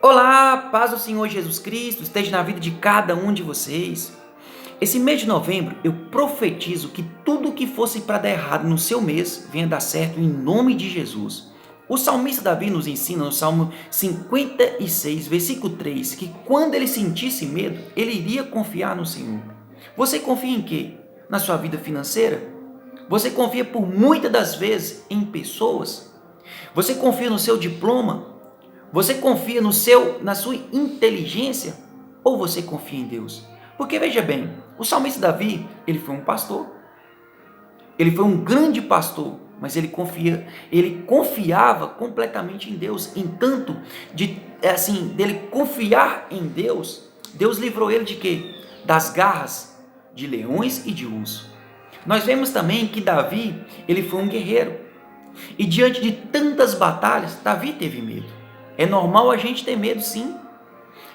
Olá, paz do Senhor Jesus Cristo esteja na vida de cada um de vocês. Esse mês de novembro eu profetizo que tudo que fosse para dar errado no seu mês venha dar certo em nome de Jesus. O salmista Davi nos ensina no Salmo 56, versículo 3, que quando ele sentisse medo, ele iria confiar no Senhor. Você confia em quê? Na sua vida financeira? Você confia por muitas das vezes em pessoas? Você confia no seu diploma? Você confia na sua inteligência ou você confia em Deus? Porque veja bem, o salmista Davi, ele foi um pastor. Ele foi um grande pastor, mas ele confiava completamente em Deus. Entanto, dele confiar em Deus, Deus livrou ele de quê? Das garras de leões e de urso. Nós vemos também que Davi, ele foi um guerreiro. E diante de tantas batalhas, Davi teve medo. É normal a gente ter medo, sim.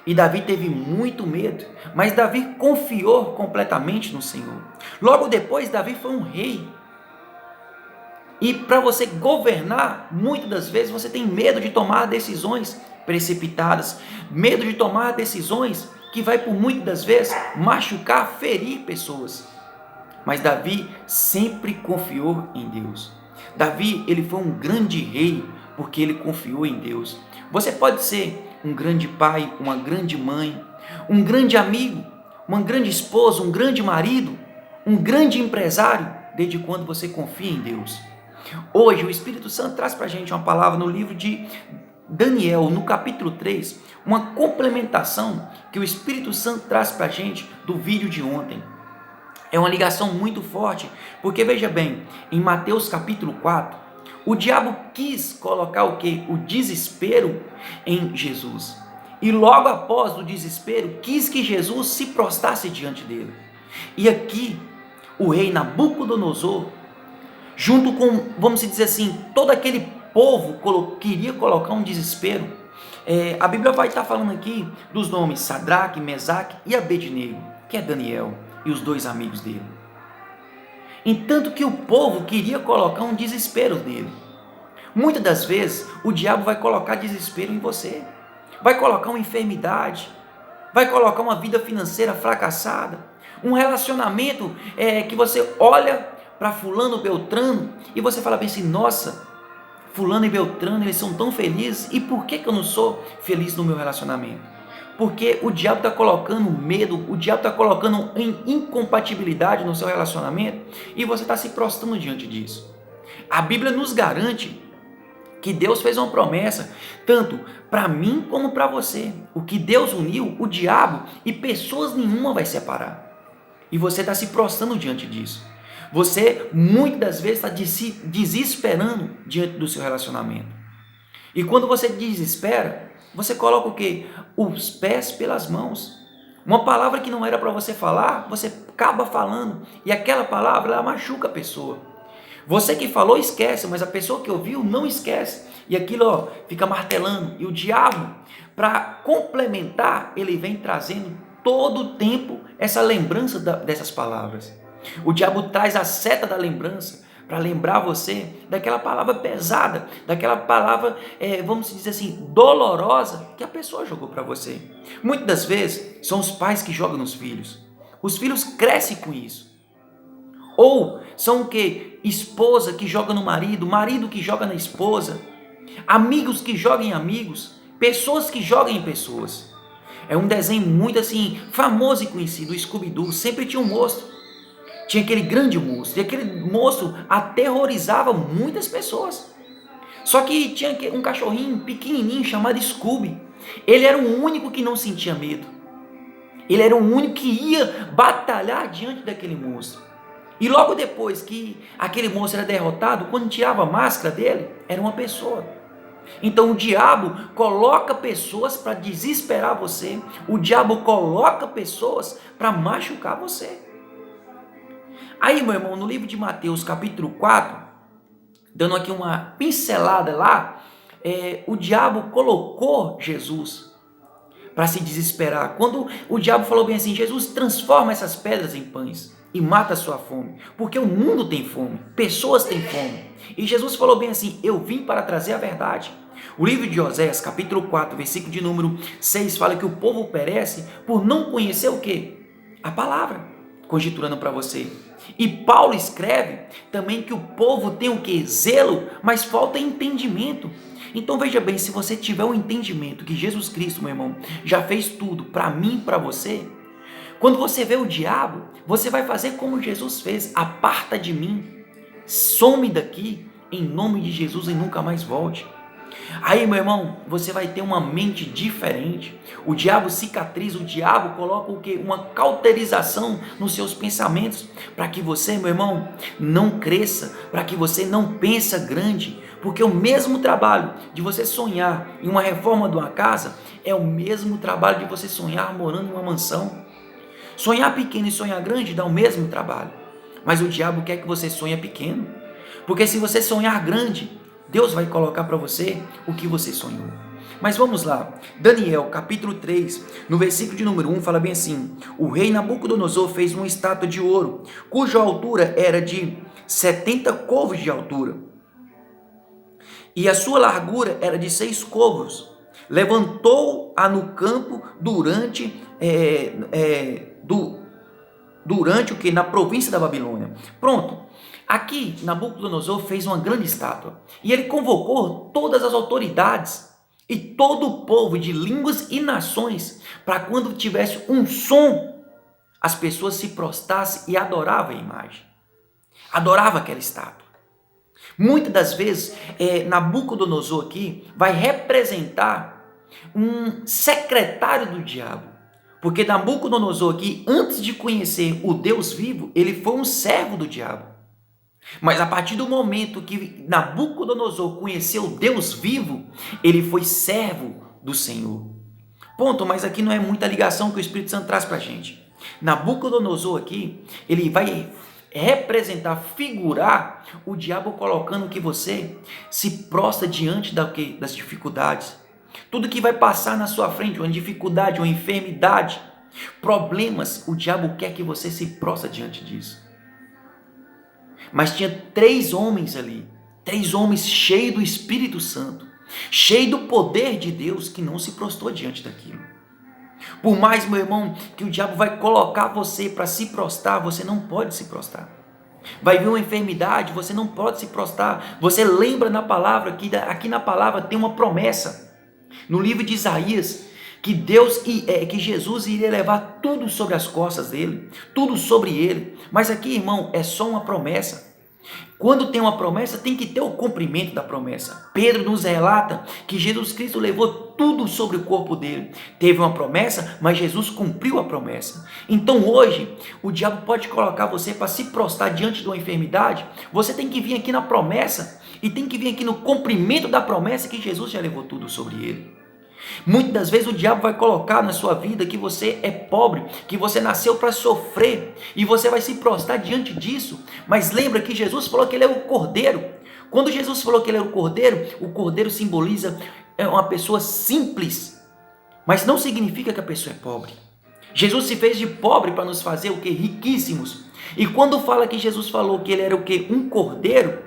E Davi teve muito medo, mas Davi confiou completamente no Senhor. Logo depois, Davi foi um rei. E para você governar, muitas das vezes você tem medo de tomar decisões precipitadas, medo de tomar decisões que vai por muitas das vezes machucar, ferir pessoas. Mas Davi sempre confiou em Deus. Davi, ele foi um grande rei porque ele confiou em Deus. Você pode ser um grande pai, uma grande mãe, um grande amigo, uma grande esposa, um grande marido, um grande empresário, desde quando você confia em Deus. Hoje o Espírito Santo traz para a gente uma palavra no livro de Daniel, no capítulo 3, uma complementação que o Espírito Santo traz para a gente do vídeo de ontem. É uma ligação muito forte, porque veja bem, em Mateus capítulo 4, o diabo quis colocar o quê? O desespero em Jesus. E logo após o desespero, quis que Jesus se prostrasse diante dele. E aqui, o rei Nabucodonosor, junto com, vamos dizer assim, todo aquele povo queria colocar um desespero. A Bíblia vai estar falando aqui dos nomes Sadraque, Mesaque e Abednego, que é Daniel e os dois amigos dele. Entanto que o povo queria colocar um desespero nele. Muitas das vezes o diabo vai colocar desespero em você, vai colocar uma enfermidade, vai colocar uma vida financeira fracassada, um relacionamento que você olha para fulano, beltrano e você fala bem assim, nossa, fulano e beltrano, eles são tão felizes, e por que eu não sou feliz no meu relacionamento? Porque o diabo está colocando medo, o diabo está colocando incompatibilidade no seu relacionamento e você está se prostrando diante disso. A Bíblia nos garante que Deus fez uma promessa, tanto para mim como para você. O que Deus uniu, o diabo e pessoas nenhuma vai separar. E você está se prostrando diante disso. Você muitas das vezes está desesperando diante do seu relacionamento. E quando você desespera, você coloca o quê? Os pés pelas mãos. Uma palavra que não era para você falar, você acaba falando. E aquela palavra, ela machuca a pessoa. Você que falou, esquece, mas a pessoa que ouviu não esquece. E aquilo fica martelando. E o diabo, para complementar, ele vem trazendo todo o tempo essa lembrança dessas palavras. O diabo traz a seta da lembrança para lembrar você daquela palavra pesada, daquela palavra, vamos dizer assim, dolorosa que a pessoa jogou para você. Muitas das vezes são os pais que jogam nos filhos. Os filhos crescem com isso. Ou são o quê? Esposa que joga no marido, marido que joga na esposa, amigos que jogam em amigos, pessoas que jogam em pessoas. É um desenho muito assim, famoso e conhecido, o Scooby-Doo, sempre tinha um monstro. Tinha aquele grande monstro, e aquele monstro aterrorizava muitas pessoas. Só que tinha um cachorrinho pequenininho chamado Scooby. Ele era o único que não sentia medo. Ele era o único que ia batalhar diante daquele monstro. E logo depois que aquele monstro era derrotado, quando tirava a máscara dele, era uma pessoa. Então o diabo coloca pessoas para desesperar você. O diabo coloca pessoas para machucar você. Aí, meu irmão, no livro de Mateus, capítulo 4, dando aqui uma pincelada lá, o diabo colocou Jesus para se desesperar. Quando o diabo falou bem assim, Jesus, transforma essas pedras em pães e mata a sua fome, porque o mundo tem fome, pessoas têm fome. E Jesus falou bem assim, eu vim para trazer a verdade. O livro de Oséias, capítulo 4, versículo de número 6, fala que o povo perece por não conhecer o quê? A palavra, conjecturando para você. E Paulo escreve também que o povo tem o quê? Zelo, mas falta entendimento. Então veja bem, se você tiver um entendimento que Jesus Cristo, meu irmão, já fez tudo para mim e para você, quando você vê o diabo, você vai fazer como Jesus fez: aparta de mim, some daqui, em nome de Jesus, e nunca mais volte. Aí, meu irmão, você vai ter uma mente diferente. O diabo cicatriza, o diabo coloca o quê? Uma cauterização nos seus pensamentos, para que você, meu irmão, não cresça, para que você não pense grande, porque o mesmo trabalho de você sonhar em uma reforma de uma casa é o mesmo trabalho de você sonhar morando em uma mansão. Sonhar pequeno e sonhar grande dá o mesmo trabalho, mas o diabo quer que você sonhe pequeno, porque se você sonhar grande, Deus vai colocar para você o que você sonhou. Mas vamos lá, Daniel capítulo 3, no versículo de número 1, fala bem assim: o rei Nabucodonosor fez uma estátua de ouro, cuja altura era de 70 côvados de altura, e a sua largura era de 6 côvados. Levantou-a no campo durante o que? Na província da Babilônia. Pronto. Aqui, Nabucodonosor fez uma grande estátua e ele convocou todas as autoridades e todo o povo de línguas e nações para quando tivesse um som, as pessoas se prostrassem e adoravam a imagem, adoravam aquela estátua. Muitas das vezes, Nabucodonosor aqui vai representar um secretário do diabo, porque Nabucodonosor aqui, antes de conhecer o Deus vivo, ele foi um servo do diabo. Mas a partir do momento que Nabucodonosor conheceu o Deus vivo, ele foi servo do Senhor. Ponto, mas aqui não é muita ligação que o Espírito Santo traz para a gente. Nabucodonosor aqui, ele vai representar, figurar o diabo colocando que você se prostra diante das dificuldades. Tudo que vai passar na sua frente, uma dificuldade, uma enfermidade, problemas, o diabo quer que você se prostre diante disso. Mas tinha 3 homens ali, 3 homens cheios do Espírito Santo, cheios do poder de Deus, que não se prostrou diante daquilo. Por mais, meu irmão, que o diabo vai colocar você para se prostrar, você não pode se prostrar. Vai vir uma enfermidade, você não pode se prostrar. Você lembra na palavra, que aqui na palavra tem uma promessa, no livro de Isaías, que Jesus iria levar tudo sobre as costas dele, tudo sobre ele. Mas aqui, irmão, é só uma promessa. Quando tem uma promessa, tem que ter o cumprimento da promessa. Pedro nos relata que Jesus Cristo levou tudo sobre o corpo dele. Teve uma promessa, mas Jesus cumpriu a promessa. Então hoje, o diabo pode colocar você para se prostrar diante de uma enfermidade. Você tem que vir aqui na promessa e tem que vir aqui no cumprimento da promessa, que Jesus já levou tudo sobre ele. Muitas das vezes o diabo vai colocar na sua vida que você é pobre, que você nasceu para sofrer, e você vai se prostrar diante disso. Mas lembra que Jesus falou que ele é o Cordeiro. Quando Jesus falou que ele é o Cordeiro simboliza uma pessoa simples, mas não significa que a pessoa é pobre. Jesus se fez de pobre para nos fazer o que? Riquíssimos. E quando fala que Jesus falou que ele era o que? Um cordeiro,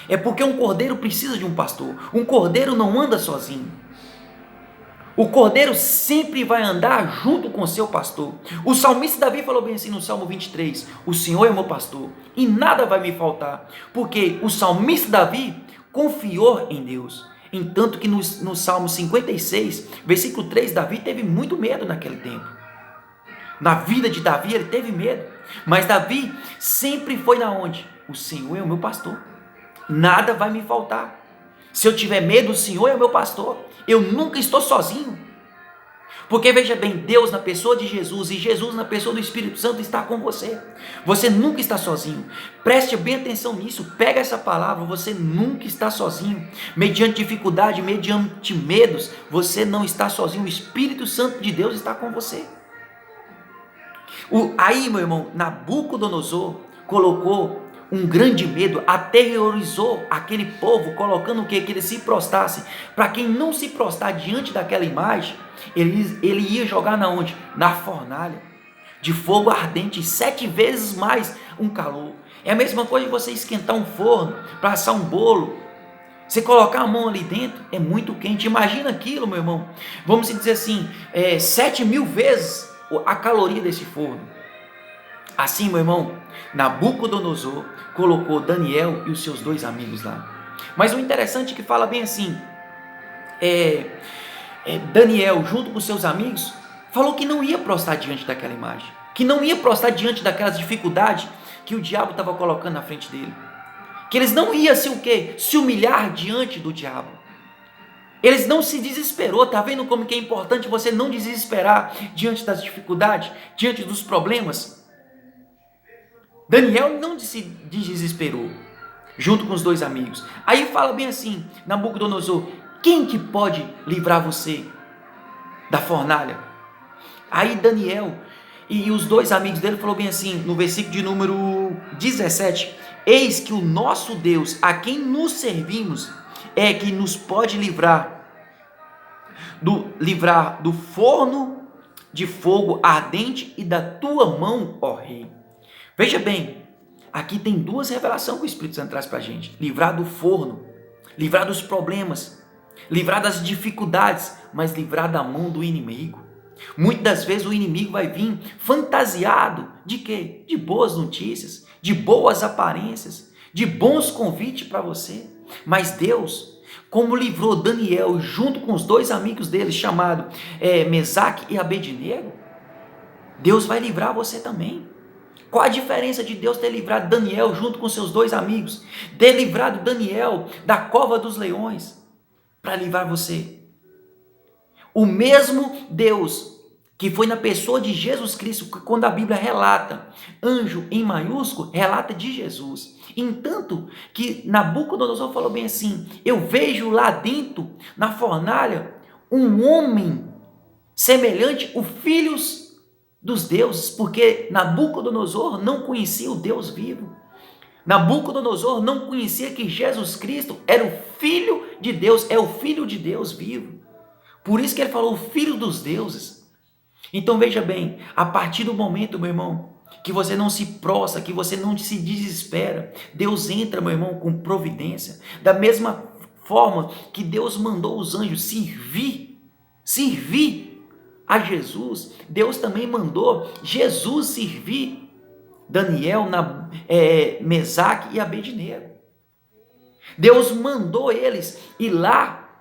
é porque um cordeiro precisa de um pastor. Um cordeiro não anda sozinho. O cordeiro sempre vai andar junto com o seu pastor. O salmista Davi falou bem assim no Salmo 23, o Senhor é meu pastor e nada vai me faltar, porque o salmista Davi confiou em Deus. Entanto que no Salmo 56, versículo 3, Davi teve muito medo naquele tempo. Na vida de Davi ele teve medo, mas Davi sempre foi na onde? O Senhor é o meu pastor, nada vai me faltar. Se eu tiver medo, o Senhor é o meu pastor. Eu nunca estou sozinho. Porque veja bem, Deus na pessoa de Jesus e Jesus na pessoa do Espírito Santo está com você. Você nunca está sozinho. Preste bem atenção nisso. Pega essa palavra. Você nunca está sozinho. Mediante dificuldade, mediante medos, você não está sozinho. O Espírito Santo de Deus está com você. Aí, meu irmão, Nabucodonosor colocou um grande medo, aterrorizou aquele povo, colocando o quê? Que ele se prostrasse. Para quem não se prostrar diante daquela imagem, ele ia jogar na onde? Na fornalha de fogo ardente, 7 vezes mais um calor. É a mesma coisa de você esquentar um forno para assar um bolo. Você colocar a mão ali dentro é muito quente. Imagina aquilo, meu irmão. Vamos dizer assim, 7.000 vezes a caloria desse forno. Assim, meu irmão, Nabucodonosor colocou Daniel e os seus 2 amigos lá. Mas o interessante é que fala bem assim, Daniel, junto com seus amigos, falou que não ia prostrar diante daquela imagem, que não ia prostrar diante daquelas dificuldades que o diabo estava colocando na frente dele, que eles não iam se humilhar diante do diabo. Eles não se desesperou. Tá vendo como que é importante você não desesperar diante das dificuldades, diante dos problemas? Daniel não se desesperou, junto com os 2 amigos. Aí fala bem assim, Nabucodonosor, quem que pode livrar você da fornalha? Aí Daniel e os 2 amigos dele falou bem assim, no versículo de número 17, eis que o nosso Deus, a quem nos servimos, é que nos pode livrar do forno de fogo ardente e da tua mão, ó rei. Veja bem, aqui tem 2 revelações que o Espírito Santo traz para a gente. Livrar do forno, livrar dos problemas, livrar das dificuldades, mas livrar da mão do inimigo. Muitas das vezes o inimigo vai vir fantasiado de quê? De boas notícias, de boas aparências, de bons convites para você. Mas Deus, como livrou Daniel junto com os 2 amigos dele, chamado Mesaque e Abednego, Deus vai livrar você também. Qual a diferença de Deus ter livrado Daniel junto com seus 2 amigos, ter livrado Daniel da cova dos leões, para livrar você? O mesmo Deus que foi na pessoa de Jesus Cristo, que quando a Bíblia relata, anjo em maiúsculo, relata de Jesus. Entanto que Nabucodonosor falou bem assim, eu vejo lá dentro, na fornalha, um homem semelhante, o filhos dos deuses, porque Nabucodonosor não conhecia o Deus vivo. Nabucodonosor não conhecia que Jesus Cristo era o Filho de Deus, é o Filho de Deus vivo. Por isso que ele falou o Filho dos deuses. Então veja bem, a partir do momento, meu irmão, que você não se prostra, que você não se desespera, Deus entra, meu irmão, com providência. Da mesma forma que Deus mandou os anjos servir a Jesus, Deus também mandou Jesus servir Daniel, Mesaque e Abednego. Deus mandou eles ir lá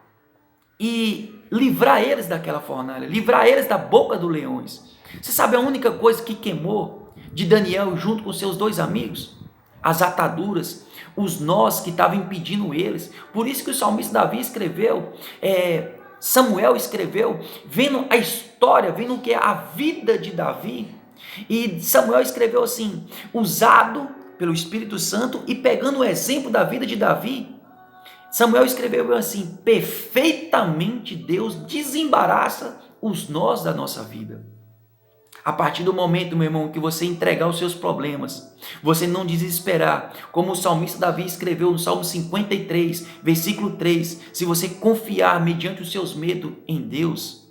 e livrar eles daquela fornalha, livrar eles da boca dos leões. Você sabe a única coisa que queimou de Daniel junto com seus 2 amigos? As ataduras, os nós que estavam impedindo eles. Por isso que o salmista Davi escreveu, Samuel escreveu, vendo a história, vendo o que é a vida de Davi. E Samuel escreveu assim, usado pelo Espírito Santo e pegando o exemplo da vida de Davi, Samuel escreveu assim, perfeitamente Deus desembaraça os nós da nossa vida. A partir do momento, meu irmão, que você entregar os seus problemas, você não desesperar, como o salmista Davi escreveu no Salmo 53, versículo 3, se você confiar mediante os seus medos em Deus,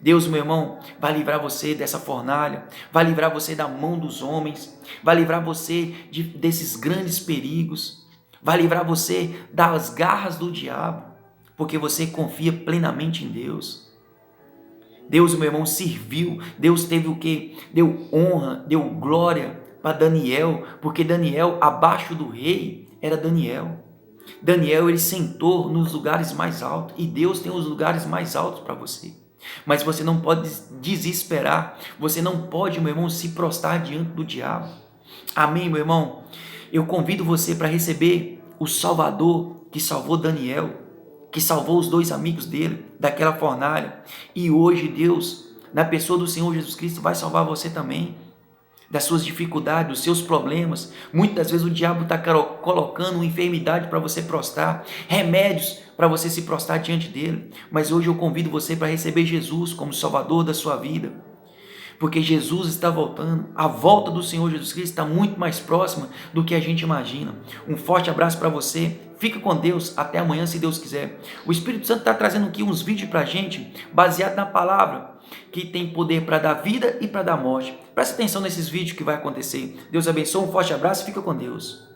Deus, meu irmão, vai livrar você dessa fornalha, vai livrar você da mão dos homens, vai livrar você desses grandes perigos, vai livrar você das garras do diabo, porque você confia plenamente em Deus. Deus, meu irmão, serviu, Deus teve o quê? Deu honra, deu glória para Daniel, porque Daniel, abaixo do rei, era Daniel. Daniel, ele sentou nos lugares mais altos, e Deus tem os lugares mais altos para você. Mas você não pode desesperar, você não pode, meu irmão, se prostrar diante do diabo. Amém, meu irmão? Eu convido você para receber o Salvador que salvou Daniel, que salvou os 2 amigos dele daquela fornalha. E hoje Deus, na pessoa do Senhor Jesus Cristo, vai salvar você também das suas dificuldades, dos seus problemas. Muitas vezes o diabo está colocando uma enfermidade para você prostrar, remédios para você se prostrar diante dele. Mas hoje eu convido você para receber Jesus como Salvador da sua vida, porque Jesus está voltando. A volta do Senhor Jesus Cristo está muito mais próxima do que a gente imagina. Um forte abraço para você. Fica com Deus. Até amanhã, se Deus quiser. O Espírito Santo está trazendo aqui uns vídeos para a gente, baseado na palavra, que tem poder para dar vida e para dar morte. Presta atenção nesses vídeos que vai acontecer. Deus abençoe. Um forte abraço. Fica com Deus.